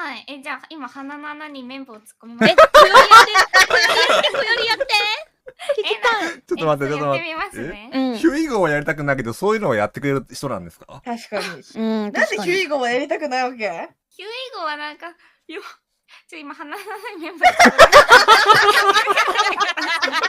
はい。じゃあ、今、鼻の穴に綿棒突っ込みます。小よりやって小よりやって聞きたい。ちょっと待って、ちょっと待って。やってみますね。ヒュイゴはやりたくないけど、そういうのをやってくれる人なんですか？確かに。なんでヒュイゴはやりたくないわけ？ヒュイゴはなんか、今鼻の穴に綿棒突っ込みます。